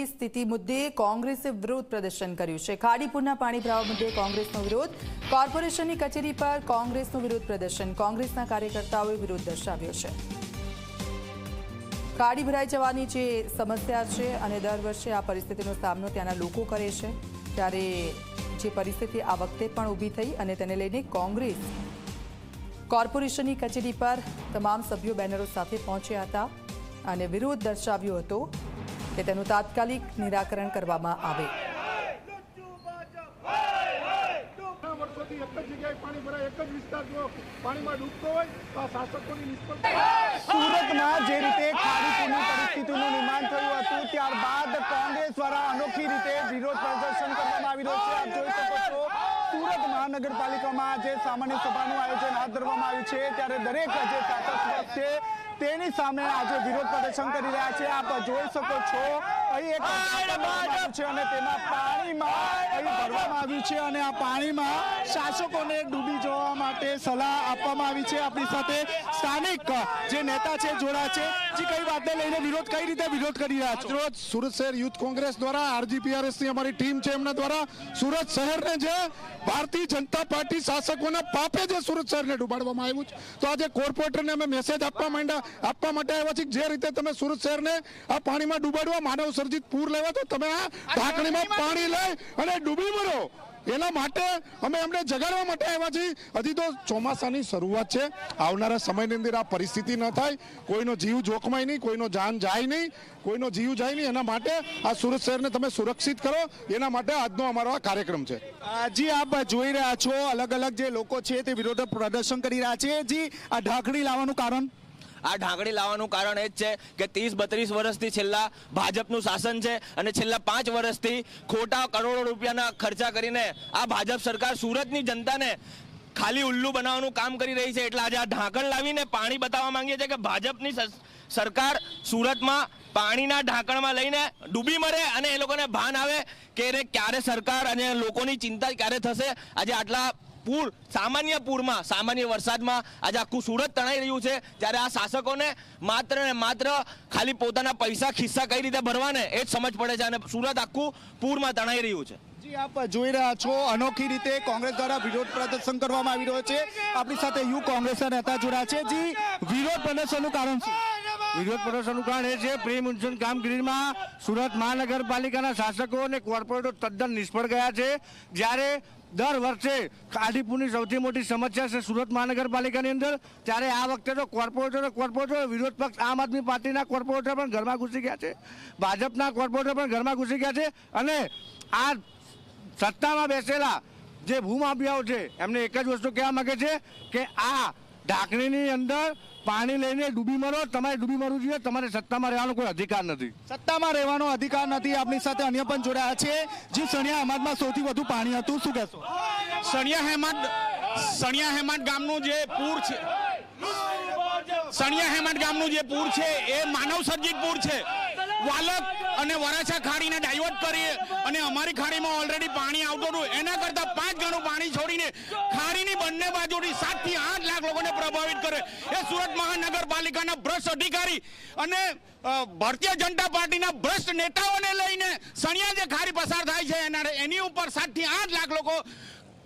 પૂરની સ્થિતિ મુદ્દે કોંગ્રેસે વિરોધ પ્રદર્શન કર્યું છે। ખાડી પૂરના પાણી ભરાવા મુદ્દે કોંગ્રેસનો વિરોધ, કોર્પોરેશનની કચેરી પર કોંગ્રેસનું વિરોધ પ્રદર્શન, કોંગ્રેસના કાર્યકર્તાઓએ વિરોધ દર્શાવ્યો છે। ખાડી ભરાઈ જવાની જે સમસ્યા છે અને દર વર્ષે આ પરિસ્થિતિનો સામનો ત્યાંના લોકો કરે છે, ત્યારે જે પરિસ્થિતિ આ વખતે પણ ઊભી થઈ અને તેને લઈને કોંગ્રેસ કોર્પોરેશનની કચેરી પર તમામ સભ્યો બેનરો સાથે પહોંચ્યા હતા અને વિરોધ દર્શાવ્યો હતો કે તેનું તાત્કાલિક નિરાકરણ કરવામાં આવે। સુરતમાં જે રીતે ખાડી પૂરની પરિસ્થિતિનું નિર્માણ થયું હતું ત્યારબાદ કોંગ્રેસ દ્વારા અનોખી રીતે વિરોધ પ્રદર્શન કરવામાં આવી રહ્યું છે। આપ જોઈ શકો છો સુરત મહાનગરપાલિકામાં આજે સામાન્ય સભાનું આયોજન હાથ ધરવામાં આવ્યું છે, ત્યારે દરેક જે શાસક છે તેની સામે આજે વિરોધ પ્રદર્શન કરી રહ્યા છે। આપ જોઈ શકો છો અહીં એક છે અને તેમાં પાણીમાં અહીં ભરવામાં આવ્યું છે અને આ પાણીમાં શાસકોને ડૂબી જવા માટે સલાહ આપવામાં આવી છે। આપણી સાથે સ્થાનિક જે નેતા છે જોડાયા છે, જે કઈ વાતને લઈને વિરોધ કઈ રીતે વિરોધ કરી રહ્યા છો? રોજ સુરત શહેર યુથ કોંગ્રેસ દ્વારા આરજીપીઆરએસ ની અમારી ટીમ છે, એમના દ્વારા સુરત શહેરને જે ભારતીય જનતા પાર્ટી શાસકોના પાપે જે સુરત શહેરને ડૂબાડવામાં આવ્યું છે, તો આજે કોર્પોરેટરને અમે મેસેજ આપવા માટે આવ્યા છે જે રીતે તમે સુરત શહેરને આ પાણીમાં ડૂબાડવા, માનવ સર્જિત પૂર લેવા, તો તમે આ ઢાંકણીમાં પાણી લઈ અને ડૂબી મરો એના માટે અમે એમને જગાડવા માટે આવ્યા છીએ। હજી તો ચોમાસાની શરૂઆત છે, આવનારા સમયની અંદર આ પરિસ્થિતિ ન થાય, કોઈનો જીવ જોખમાય નહીં, કોઈનો જાન જાય નહીં, કોઈનો જીવ જાય નહીં, એના માટે આ સુરત શહેરને તમે સુરક્ષિત કરો, એના માટે આજનો અમારો આ કાર્યક્રમ છે। જી આપ જોઈ રહ્યા છો અલગ અલગ જે લોકો છે તે વિરોધ પ્રદર્શન કરી રહ્યા છે। જી આ ઢાંકણી લાવવાનું કારણ? આ ઢાંકણી લાવવાનું કારણ એ જ છે કે 30-32 વર્ષથી છેલ્લા ભાજપનું શાસન છે અને છેલ્લા 5 વર્ષથી ખોટા કરોડો રૂપિયાના ખર્ચા કરીને આ ભાજપ સરકાર સુરતની જનતાને ખાલી ઉલ્લુ બનાવવાનું કામ કરી રહી છે। એટલે આજે આ ઢાંકણ લાવીને પાણી બતાવવા માંગીએ છીએ કે ભાજપની સરકાર સુરતમાં પાણીના ઢાંકણમાં લઈને ડૂબી મરે અને એ લોકોને ભાન આવે કે ક્યારે સરકાર અને લોકોની ચિંતા ક્યારે થશે। આજે આટલા પૂર, સામાન્ય પૂરમાં, સામાન્ય વરસાદમાં આજે આખું સુરત તણાઈ રહ્યું છે, ત્યારે આ શાસકોને માત્ર ને માત્ર ખાલી પોતાના પૈસા ખિસ્સા કઈ રીતે ભરવાને એ જ સમજ પડે છે અને સુરત આખું પૂરમાં તણાઈ રહ્યું છે। જી આપ જોઈ રહ્યા છો અનોખી રીતે કોંગ્રેસ દ્વારા વિરોધ પ્રદર્શન કરવામાં આવી રહ્યો છે। આપણી સાથે યુ કોંગ્રેસના નેતા જોડાયા છે। જી વિરોધ પ્રદર્શનનું કારણ શું? વિરોધ પ્રદર્શનનું કારણ એ છે પ્રી મોન્સૂન કામગીરીમાં સુરત મહાનગરપાલિકાના શાસકો અને કોર્પોરેટરો તદ્દન નિષ્ફળ ગયા છે। જ્યારે દર વર્ષે ખાડી પૂરની સૌથી મોટી સમસ્યા છે સુરત મહાનગરપાલિકાની અંદર, ત્યારે આ વખતે તો કોર્પોરેટર વિરોધ પક્ષ આમ આદમી પાર્ટીના કોર્પોરેટર પણ ઘરમાં ઘૂસી ગયા છે, ભાજપના કોર્પોરેટર પણ ઘરમાં ઘૂસી ગયા છે અને આ સત્તામાં બેસેલા જે ભૂમાફિયાઓ છે એમને એક જ વસ્તુ કહેવા માંગે છે કે આ ઢાંકણીની અંદર પાણી લઈને ડૂબી મરો, તમારે ડૂબી મરવું જોઈએ, તમારે સત્તામાં રહેવાનો કોઈ અધિકાર નથી। સત્તામાં રહેવાનો અધિકાર નથી। આપણી સાથે અન્ય પણ જોડાયા છે। જે સણિયા હેમાદમાં સૌથી વધુ પાણી હતું, શું કહેશો? સણિયા હેમાદ ગામનું જે પૂર છે, સણિયા હેમાદ ગામનું જે પૂર છે એ માનવ સર્જિત પૂર છે। વાલક અને વરાછા ખાડીને ડાયવર્ટ કરી અને અમારી ખાડીમાં ઓલરેડી પાણી આવતું હતું, એના કરતા 5 ગણું પાણી છોડીને ખાડીની બંને બાજુથી 7 થી 8 લાખ લોકોને પ્રભાવિત કરે એ સુરત મહાનગરપાલિકાના ભ્રષ્ટ અધિકારી અને ભારતીય જનતા પાર્ટીના ભ્રષ્ટ નેતાઓને લઈને સણિયા જે ખાડી પસાર થાય છે એની ઉપર 7 થી 8 લાખ લોકો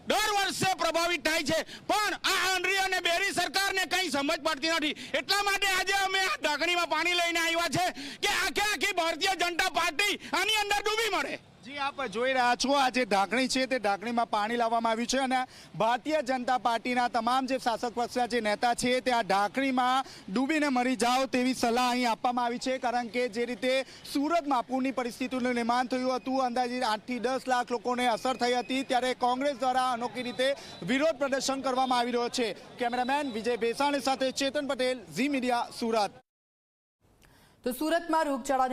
દર વર્ષે પ્રભાવિત થાય છે, પણ આ આંધળી અને બેરી સરકારને કંઈ સમજ પડતી નથી। એટલા માટે આજે અમે આ ઢાંકણીમાં પાણી લઈને આવ્યા છે કે આખી ભારતીય જનતા પાર્ટી આની અંદર ડૂબી મળે। જી આપ જોઈ રહ્યા છો આ જે ઢાંકણી છે તે ઢાંકણીમાં પાણી લાવવામાં આવ્યું છે અને ભારતીય જનતા પાર્ટીના તમામ જે શાસક પક્ષના જે નેતા છે તે આ ઢાંકણીમાં ડૂબીને મરી જાઓ તેવી સલાહ અહીં આપવામાં આવી છે। કારણ કે જે રીતે સુરતમાં પૂરની પરિસ્થિતિનું નિર્માણ થયું હતું, અંદાજિત 8 થી 10 લાખ લોકોને અસર થઈ હતી, ત્યારે કોંગ્રેસ દ્વારા અનોખી રીતે વિરોધ પ્રદર્શન કરવામાં આવી રહ્યો છે। કેમેરામેન વિજય ભેસાણી સાથે ચેતન પટેલ, ઝી મીડિયા, સુરત। તો સુરતમાં રોગચાળાની